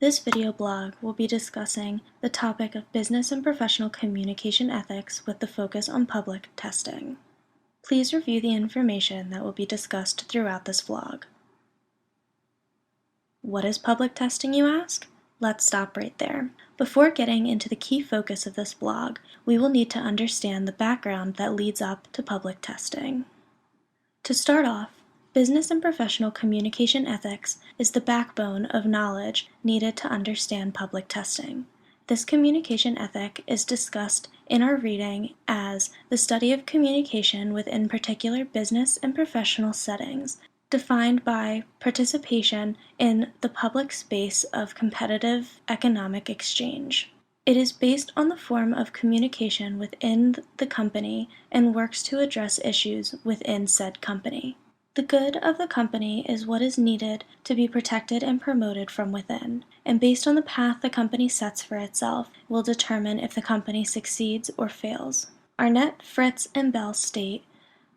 This video blog will be discussing the topic of business and professional communication ethics with the focus on public testing. Please review the information that will be discussed throughout this vlog. What is public testing, you ask? Let's stop right there. Before getting into the key focus of this blog, we will need to understand the background that leads up to public testing. To start off, business and professional communication ethics is the backbone of knowledge needed to understand public testing. This communication ethic is discussed in our reading as the study of communication within particular business and professional settings, defined by participation in the public space of competitive economic exchange. It is based on the form of communication within the company and works to address issues within said company. The good of the company is what is needed to be protected and promoted from within, and based on the path the company sets for itself, will determine if the company succeeds or fails. Arnett, Fritz, and Bell state,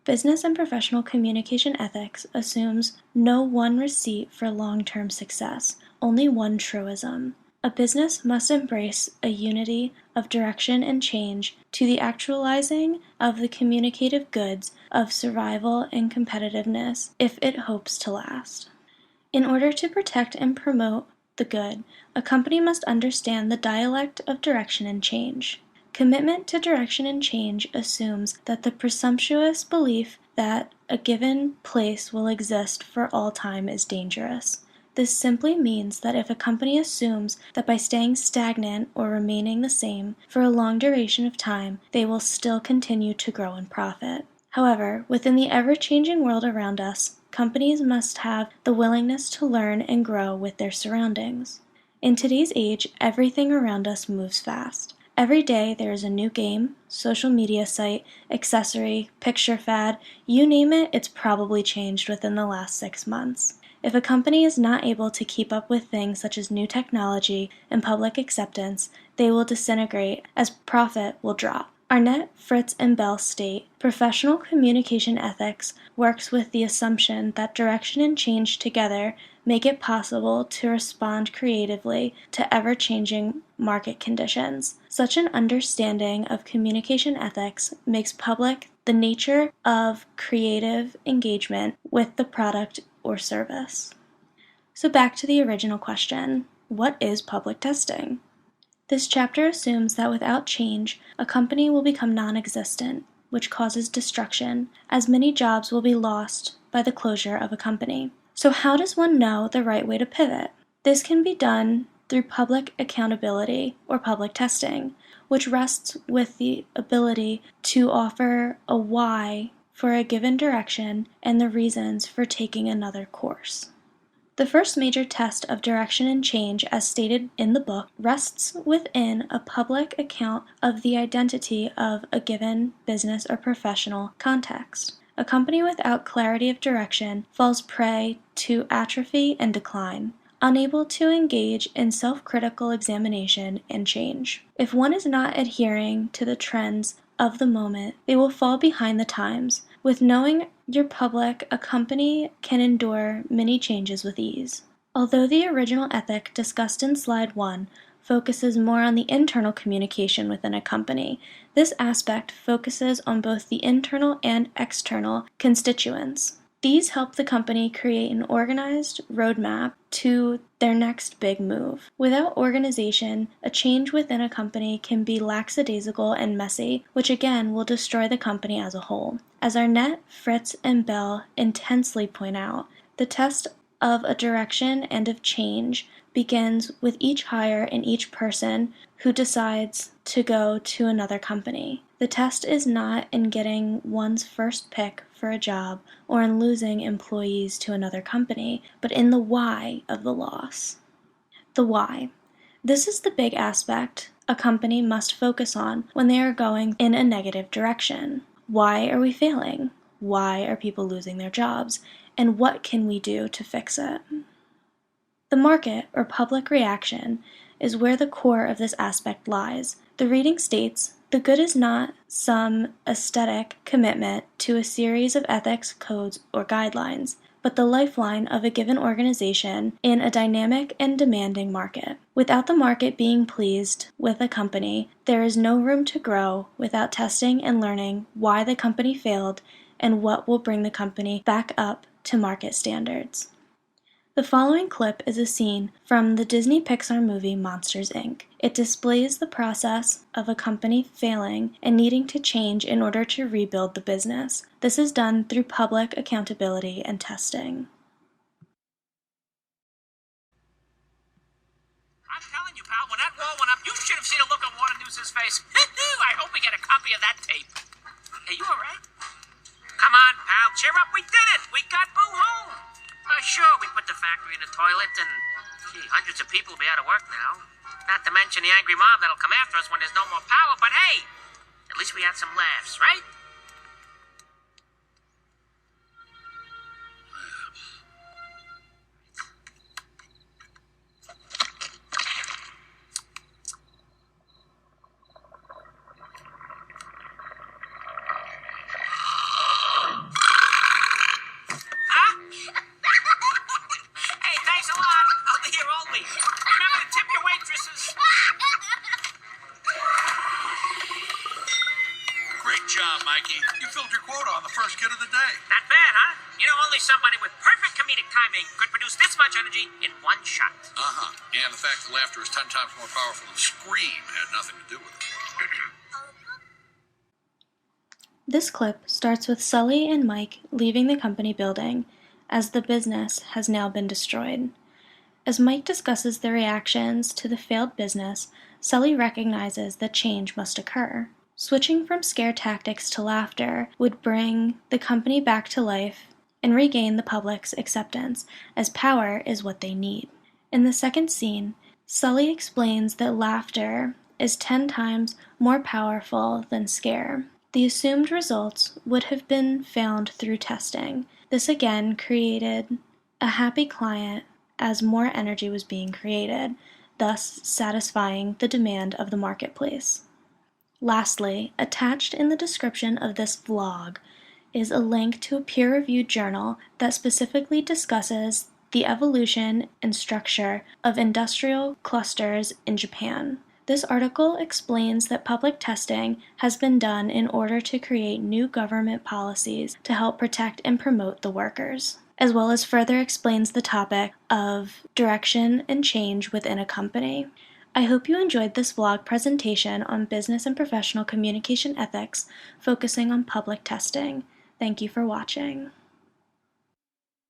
business and professional communication ethics assumes no one receipt for long-term success, only one truism. A business must embrace a unity of direction and change to the actualizing of the communicative goods of survival and competitiveness if it hopes to last. In order to protect and promote the good, a company must understand the dialect of direction and change. Commitment to direction and change assumes that the presumptuous belief that a given place will exist for all time is dangerous. This simply means that if a company assumes that by staying stagnant or remaining the same for a long duration of time, they will still continue to grow and profit. However, within the ever-changing world around us, companies must have the willingness to learn and grow with their surroundings. In today's age, everything around us moves fast. Every day there is a new game, social media site, accessory, picture fad, you name it, it's probably changed within the last 6 months. If a company is not able to keep up with things such as new technology and public acceptance, they will disintegrate as profit will drop. Arnett, Fritz, and Bell state, professional communication ethics works with the assumption that direction and change together make it possible to respond creatively to ever-changing market conditions. Such an understanding of communication ethics makes public the nature of creative engagement with the product or service. So back to the original question, what is public testing? This chapter assumes that without change, a company will become non-existent, which causes destruction, as many jobs will be lost by the closure of a company. So how does one know the right way to pivot? This can be done through public accountability or public testing, which rests with the ability to offer a why for a given direction and the reasons for taking another course. The first major test of direction and change, as stated in the book, rests within a public account of the identity of a given business or professional context. A company without clarity of direction falls prey to atrophy and decline, unable to engage in self-critical examination and change. If one is not adhering to the trends of the moment, they will fall behind the times. With knowing your public, a company can endure many changes with ease. Although the original ethic discussed in slide 1 focuses more on the internal communication within a company, this aspect focuses on both the internal and external constituents. These help the company create an organized roadmap to their next big move. Without organization, a change within a company can be lackadaisical and messy, which again will destroy the company as a whole. As Arnett, Fritz, and Bell intensely point out, the test of a direction and of change begins with each hire and each person who decides to go to another company. The test is not in getting one's first pick for a job or in losing employees to another company, but in the why of the loss. The why. This is the big aspect a company must focus on when they are going in a negative direction. Why are we failing? Why are people losing their jobs? And what can we do to fix it? The market, or public reaction, is where the core of this aspect lies. The reading states, the good is not some aesthetic commitment to a series of ethics, codes, or guidelines, but the lifeline of a given organization in a dynamic and demanding market. Without the market being pleased with a company, there is no room to grow without testing and learning why the company failed and what will bring the company back up to market standards. The following clip is a scene from the Disney Pixar movie Monsters, Inc. It displays the process of a company failing and needing to change in order to rebuild the business. This is done through public accountability and testing. I'm telling you, pal, when that wall went up, you should have seen a look on Waternooses' face. I hope we get a copy of that tape. Hey, you all right? Come on, pal, cheer up. We did it. We got Boo home. Sure, we put the factory in the toilet, and hundreds of people will be out of work now. Not to mention the angry mob that'll come after us when there's no more power, but hey, at least we had some laughs, right? Mikey, you filled your quota on the first kid of the day. Not bad, huh? You know, only somebody with perfect comedic timing could produce this much energy in one shot. Uh-huh. And the fact that laughter is 10 times more powerful than scream had nothing to do with it. This clip starts with Sully and Mike leaving the company building, as the business has now been destroyed. As Mike discusses their reactions to the failed business, Sully recognizes that change must occur. Switching from scare tactics to laughter would bring the company back to life and regain the public's acceptance, as power is what they need. In the second scene, Sully explains that laughter is 10 times more powerful than scare. The assumed results would have been found through testing. This again created a happy client as more energy was being created, thus satisfying the demand of the marketplace. Lastly, attached in the description of this vlog is a link to a peer-reviewed journal that specifically discusses the evolution and structure of industrial clusters in Japan. This article explains that public testing has been done in order to create new government policies to help protect and promote the workers, as well as further explains the topic of direction and change within a company. I hope you enjoyed this vlog presentation on business and professional communication ethics, focusing on public testing. Thank you for watching.